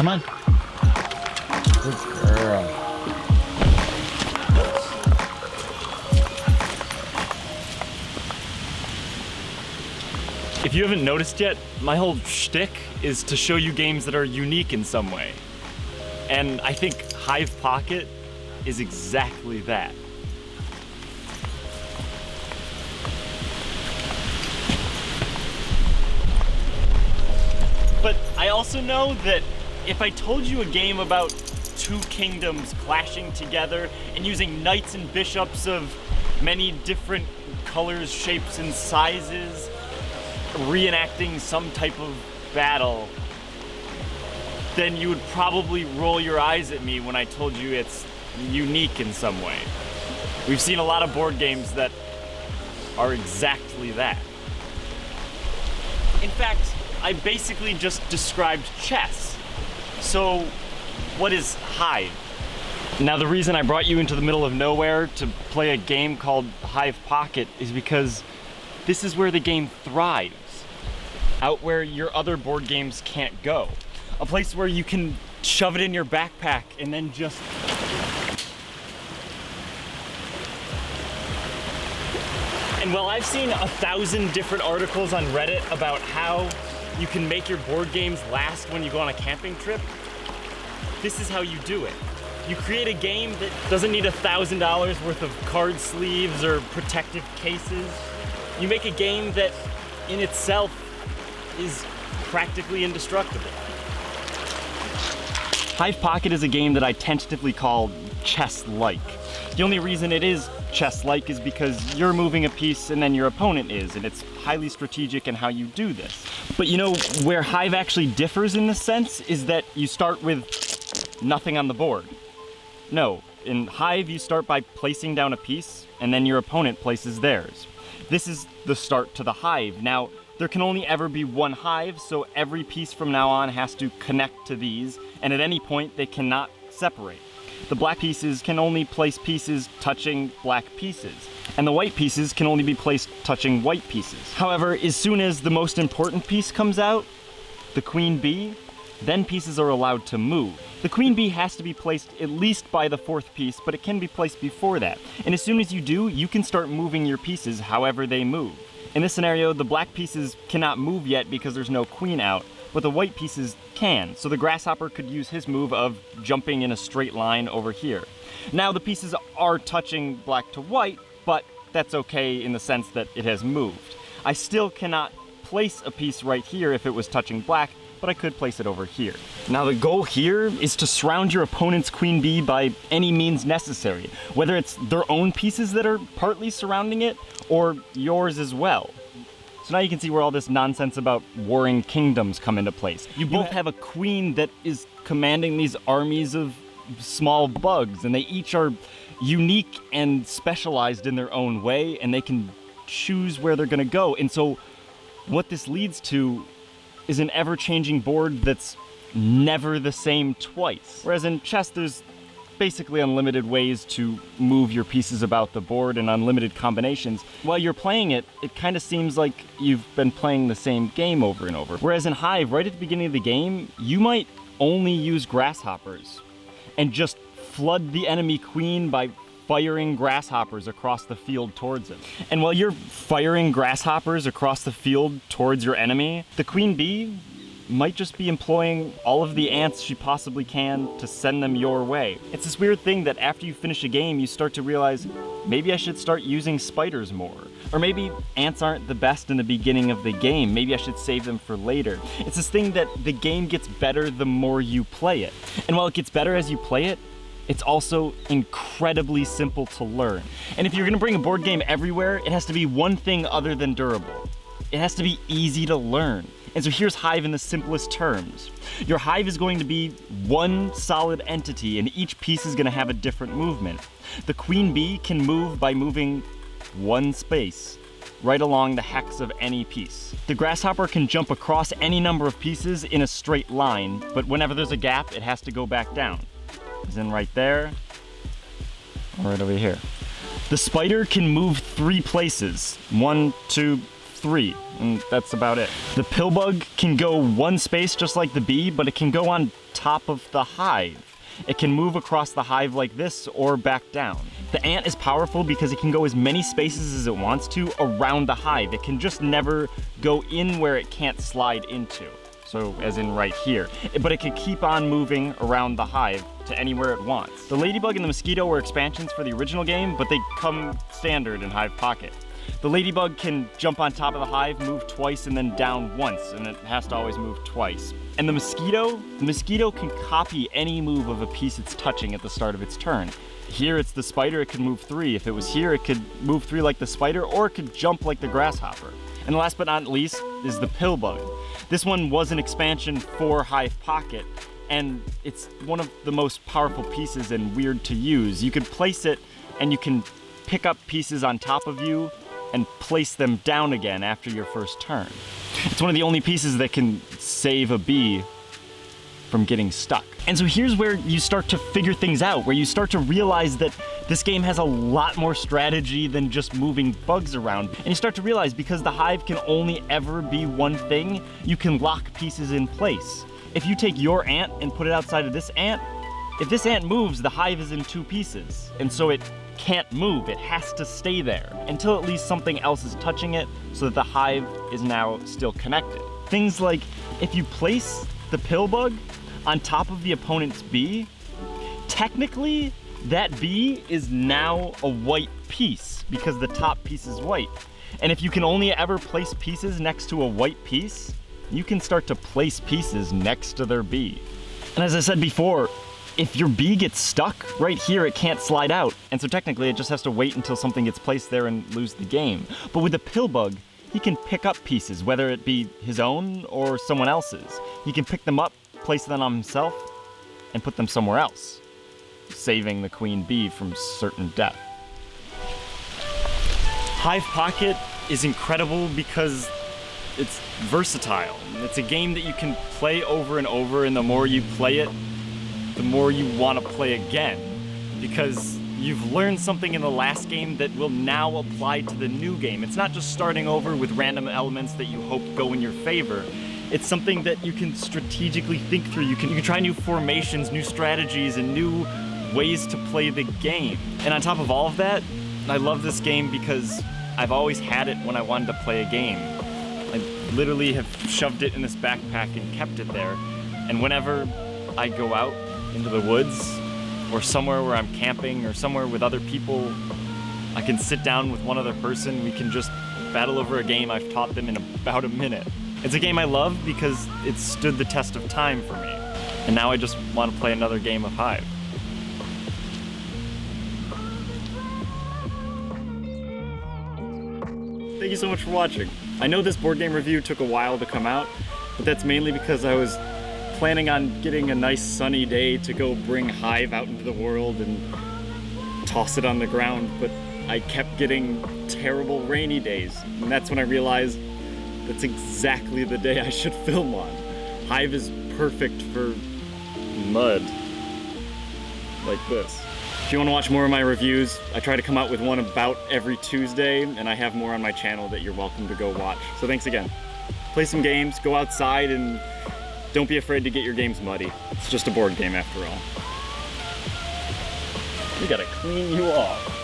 Come on. Good girl. If you haven't noticed yet, my whole shtick is to show you games that are unique in some way. And I think Hive Pocket is exactly that. But I also know that if I told you a game about two kingdoms clashing together and using knights and bishops of many different colors, shapes, and sizes, reenacting some type of battle, then you would probably roll your eyes at me when I told you it's unique in some way. We've seen a lot of board games that are exactly that. In fact, I basically just described chess. So, what is Hive? Now, the reason I brought you into the middle of nowhere to play a game called Hive Pocket is because this is where the game thrives. Out where your other board games can't go. A place where you can shove it in your backpack and then just... And while I've seen 1,000 different articles on Reddit about how you can make your board games last when you go on a camping trip, this is how you do it. You create a game that doesn't need $1,000 worth of card sleeves or protective cases. You make a game that in itself is practically indestructible. Hive Pocket is a game that I tentatively call chess-like. The only reason it is chess-like is because you're moving a piece and then your opponent is, and it's highly strategic in how you do this. But you know, where Hive actually differs in this sense is that you start with nothing on the board. No, in Hive you start by placing down a piece and then your opponent places theirs. This is the start to the Hive. Now, there can only ever be one Hive, so every piece from now on has to connect to these, and at any point they cannot separate. The black pieces can only place pieces touching black pieces, and the white pieces can only be placed touching white pieces. However, as soon as the most important piece comes out, the queen bee, then pieces are allowed to move. The queen bee has to be placed at least by the fourth piece, but it can be placed before that. And as soon as you do, you can start moving your pieces however they move. In this scenario, the black pieces cannot move yet because there's no queen out, but the white pieces can. So the grasshopper could use his move of jumping in a straight line over here. Now the pieces are touching black to white, but that's okay in the sense that it has moved. I still cannot place a piece right here if it was touching black, but I could place it over here. Now the goal here is to surround your opponent's queen bee by any means necessary, whether it's their own pieces that are partly surrounding it, or yours as well. So now you can see where all this nonsense about warring kingdoms come into place. You both have a queen that is commanding these armies of small bugs, and they each are unique and specialized in their own way, and they can choose where they're gonna go. And so what this leads to is an ever-changing board that's never the same twice. Whereas in chess, there's basically unlimited ways to move your pieces about the board and unlimited combinations. While you're playing it, it kind of seems like you've been playing the same game over and over. Whereas in Hive, right at the beginning of the game, you might only use grasshoppers and just flood the enemy queen by firing grasshoppers across the field towards it. And while you're firing grasshoppers across the field towards your enemy, the queen bee might just be employing all of the ants she possibly can to send them your way. It's this weird thing that after you finish a game, you start to realize, maybe I should start using spiders more. Or maybe ants aren't the best in the beginning of the game. Maybe I should save them for later. It's this thing that the game gets better the more you play it. And while it gets better as you play it, it's also incredibly simple to learn. And if you're gonna bring a board game everywhere, it has to be one thing other than durable. It has to be easy to learn. And so here's Hive in the simplest terms. Your Hive is going to be one solid entity, and each piece is gonna have a different movement. The queen bee can move by moving one space, right along the hex of any piece. The grasshopper can jump across any number of pieces in a straight line, but whenever there's a gap, it has to go back down. As in right there, or right over here. The spider can move 3 places, 1, 2, 3, and that's about it. The pill bug can go one space just like the bee, but it can go on top of the hive. It can move across the hive like this or back down. The ant is powerful because it can go as many spaces as it wants to around the hive. It can just never go in where it can't slide into. So as in right here. But it can keep on moving around the hive to anywhere it wants. The ladybug and the mosquito were expansions for the original game, but they come standard in Hive Pocket. The ladybug can jump on top of the hive, move twice, and then down once, and it has to always move twice. And the mosquito can copy any move of a piece it's touching at the start of its turn. Here it's the spider, it could move 3. If it was here, it could move 3 like the spider, or it could jump like the grasshopper. And last but not least is the pill bug. This one was an expansion for Hive Pocket, and it's one of the most powerful pieces and weird to use. You could place it, and you can pick up pieces on top of you and place them down again after your first turn. It's one of the only pieces that can save a bee from getting stuck. And so here's where you start to figure things out, where you start to realize that this game has a lot more strategy than just moving bugs around. And you start to realize because the hive can only ever be one thing, you can lock pieces in place. If you take your ant and put it outside of this ant, if this ant moves, the hive is in 2 pieces. And so it can't move, it has to stay there until at least something else is touching it so that the hive is now still connected. Things like if you place the pill bug on top of the opponent's bee, technically that bee is now a white piece because the top piece is white. And if you can only ever place pieces next to a white piece, you can start to place pieces next to their bee. And as I said before, if your bee gets stuck right here, it can't slide out. And so technically it just has to wait until something gets placed there and lose the game. But with the pill bug, he can pick up pieces, whether it be his own or someone else's. He can pick them up, place them on himself, and put them somewhere else, saving the queen bee from certain death. Hive Pocket is incredible because it's versatile. It's a game that you can play over and over, and the more you play it, the more you want to play again, because you've learned something in the last game that will now apply to the new game. It's not just starting over with random elements that you hope go in your favor. It's something that you can strategically think through. You can try new formations, new strategies, and new ways to play the game. And on top of all of that, I love this game because I've always had it when I wanted to play a game. I literally have shoved it in this backpack and kept it there. And whenever I go out into the woods or somewhere where I'm camping or somewhere with other people, I can sit down with one other person. We can just battle over a game I've taught them in about a minute. It's a game I love because it stood the test of time for me. And now I just want to play another game of Hive. Thank you so much for watching. I know this board game review took a while to come out, but that's mainly because I was planning on getting a nice sunny day to go bring Hive out into the world and toss it on the ground, but I kept getting terrible rainy days. And that's when I realized that's exactly the day I should film on. Hive is perfect for mud, like this. If you want to watch more of my reviews, I try to come out with one about every Tuesday, and I have more on my channel that you're welcome to go watch. So thanks again. Play some games, go outside, and don't be afraid to get your games muddy. It's just a board game after all. We gotta clean you off.